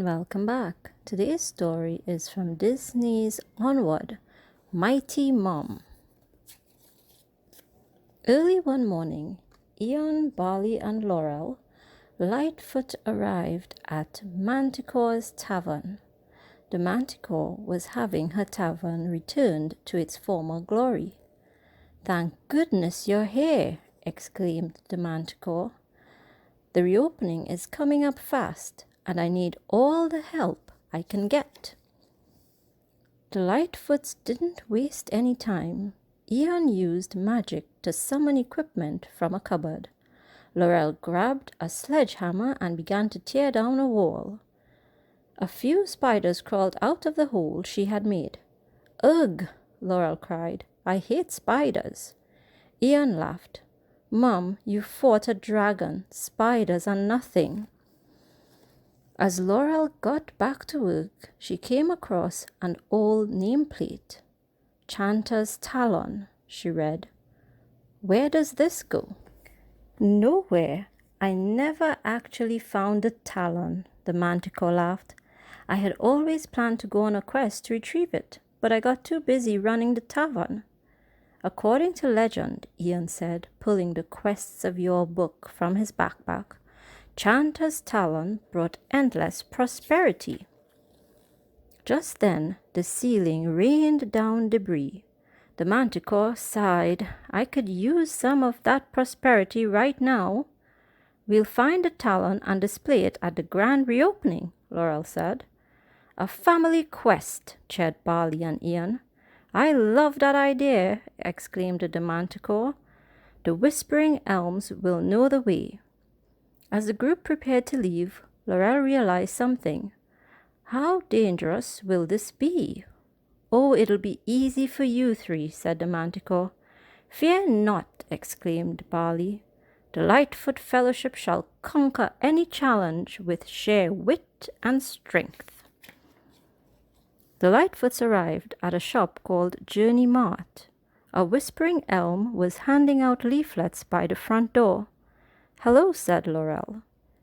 Welcome back. Today's story is from Disney's Onward, Mighty Mom. Early one morning, Eon, Barley and Laurel, Lightfoot arrived at Manticore's tavern. The Manticore was having her tavern returned to its former glory. "Thank goodness you're here," exclaimed the Manticore. "The reopening is coming up fast, and I need all the help I can get." The Lightfoots didn't waste any time. Eon used magic to summon equipment from a cupboard. Laurel grabbed a sledgehammer and began to tear down a wall. A few spiders crawled out of the hole she had made. "Ugh!" Laurel cried. "I hate spiders." Eon laughed. "Mom, you fought a dragon. Spiders are nothing." As Laurel got back to work, she came across an old nameplate. "Chanter's Talon," she read. "Where does this go?" "Nowhere. I never actually found the talon," the Manticore laughed. "I had always planned to go on a quest to retrieve it, but I got too busy running the tavern." "According to legend," Ian said, pulling the Quests of Your book from his backpack, "Chanter's Talon brought endless prosperity." Just then, the ceiling rained down debris. The Manticore sighed. "I could use some of that prosperity right now." "We'll find the talon and display it at the grand reopening," Laurel said. "A family quest," cheered Barley and Ian. "I love that idea," exclaimed the Manticore. "The Whispering Elms will know the way." As the group prepared to leave, Laurel realized something. "How dangerous will this be?" "Oh, it'll be easy for you three," said the Manticore. "Fear not," exclaimed Barley. "The Lightfoot Fellowship shall conquer any challenge with sheer wit and strength." The Lightfoots arrived at a shop called Journey Mart. A whispering elm was handing out leaflets by the front door. "Hello," said Laurel.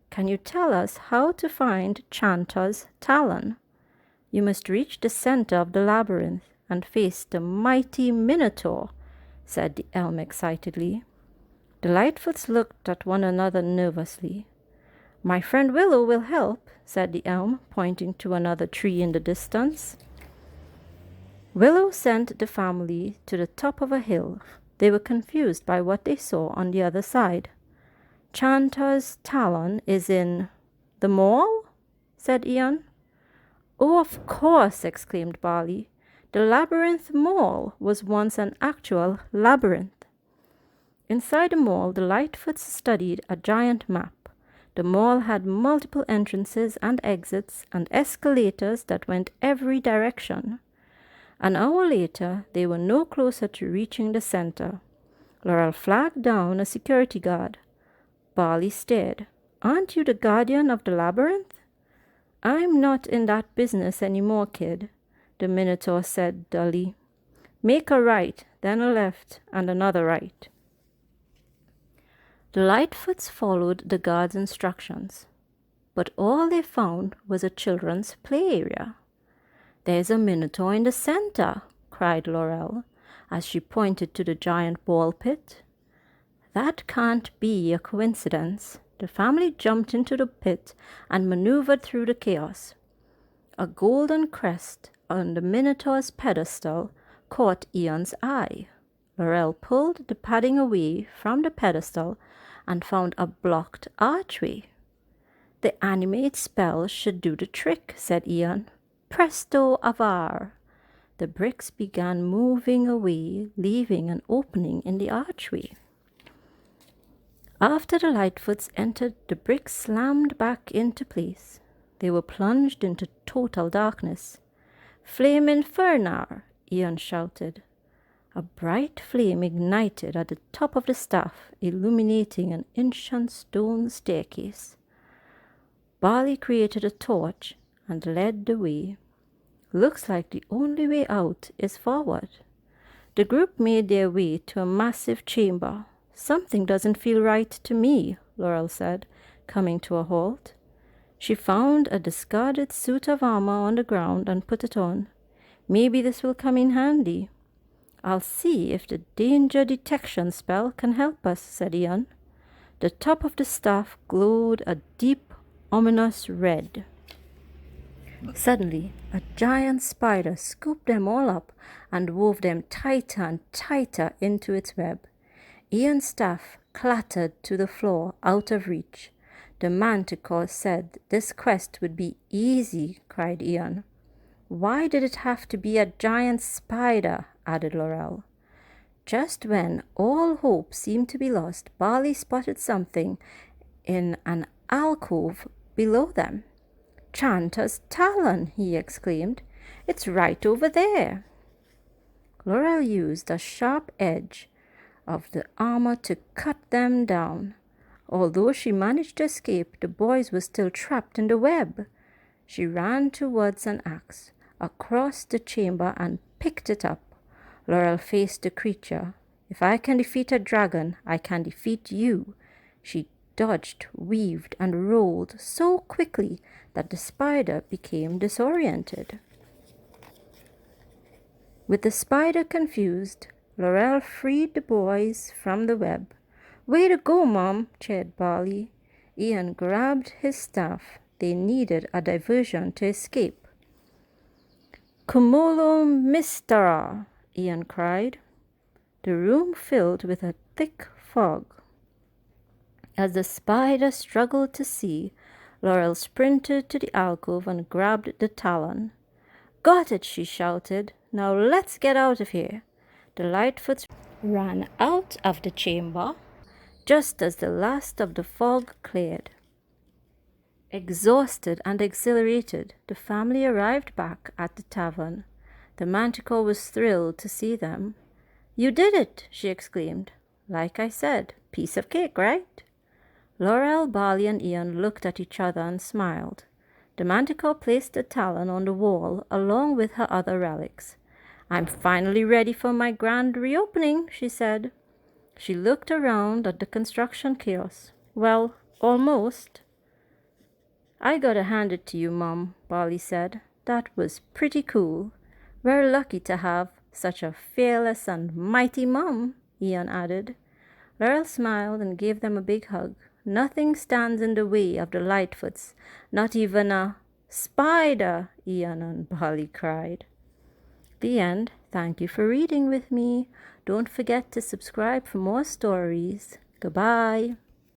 "Can you tell us how to find Chanter's Talon?" "You must reach the center of the labyrinth and face the mighty Minotaur," said the elm excitedly. The Lightfoots looked at one another nervously. "My friend Willow will help," said the elm, pointing to another tree in the distance. Willow sent the family to the top of a hill. They were confused by what they saw on the other side. "Chanter's Talon is in the mall?" said Ian. "Oh, of course," exclaimed Barley. "The Labyrinth Mall was once an actual labyrinth." Inside the mall, the Lightfoots studied a giant map. The mall had multiple entrances and exits and escalators that went every direction. An hour later, they were no closer to reaching the center. Laurel flagged down a security guard. Barley stared. "Aren't you the guardian of the labyrinth?" "I'm not in that business anymore, kid," the Minotaur said dully. "Make a right, then a left, and another right." The Lightfoots followed the guard's instructions, but all they found was a children's play area. "There's a Minotaur in the center," cried Laurel, as she pointed to the giant ball pit. "That can't be a coincidence." The family jumped into the pit and maneuvered through the chaos. A golden crest on the Minotaur's pedestal caught Ian's eye. Laurel pulled the padding away from the pedestal and found a blocked archway. "The animate spell should do the trick," said Ian. "Presto avar!" The bricks began moving away, leaving an opening in the archway. After the Lightfoots entered, the bricks slammed back into place. They were plunged into total darkness. "Flame Infernar!" Ian shouted. A bright flame ignited at the top of the staff, illuminating an ancient stone staircase. Barley created a torch and led the way. "Looks like the only way out is forward." The group made their way to a massive chamber. "Something doesn't feel right to me," Laurel said, coming to a halt. She found a discarded suit of armor on the ground and put it on. Maybe this will come in handy. I'll see if the danger detection spell can help us, said Ian. The top of the staff glowed a deep, ominous red. Suddenly, a giant spider scooped them all up and wove them tighter and tighter into its web. Ian's staff clattered to the floor out of reach. The Manticore said this quest would be easy, cried Ian. Why did it have to be a giant spider? Added Laurel. Just when all hope seemed to be lost, Barley spotted something in an alcove below them. Chanter's talon, he exclaimed. It's right over there. Laurel used the sharp edge of the armor to cut them down. Although she managed to escape, the boys were still trapped in the web. She ran towards an axe, across the chamber, and picked it up. Laurel faced the creature. If I can defeat a dragon, I can defeat you. She dodged, weaved, and rolled so quickly that the spider became disoriented. With the spider confused, Laurel freed the boys from the web. Way to go, Mom, cheered Barley. Ian grabbed his staff. They needed a diversion to escape. Cumulo Mistara, Ian cried. The room filled with a thick fog. As the spider struggled to see, Laurel sprinted to the alcove and grabbed the talon. Got it, she shouted. Now let's get out of here. The Lightfoots ran out of the chamber just as the last of the fog cleared. Exhausted and exhilarated, the family arrived back at the tavern. The Manticore was thrilled to see them. You did it, she exclaimed. Like I said, piece of cake, right? Laurel, Barley, and Ian looked at each other and smiled. The Manticore placed the talon on the wall along with her other relics. I'm finally ready for my grand reopening, she said. She looked around at the construction chaos. Well, almost. I gotta hand it to you, Mom, Barley said. That was pretty cool. We're lucky to have such a fearless and mighty mom, Ian added. Laurel smiled and gave them a big hug. Nothing stands in the way of the Lightfoots, not even a spider, Ian and Barley cried. The end. Thank you for reading with me. Don't forget to subscribe for more stories. Goodbye.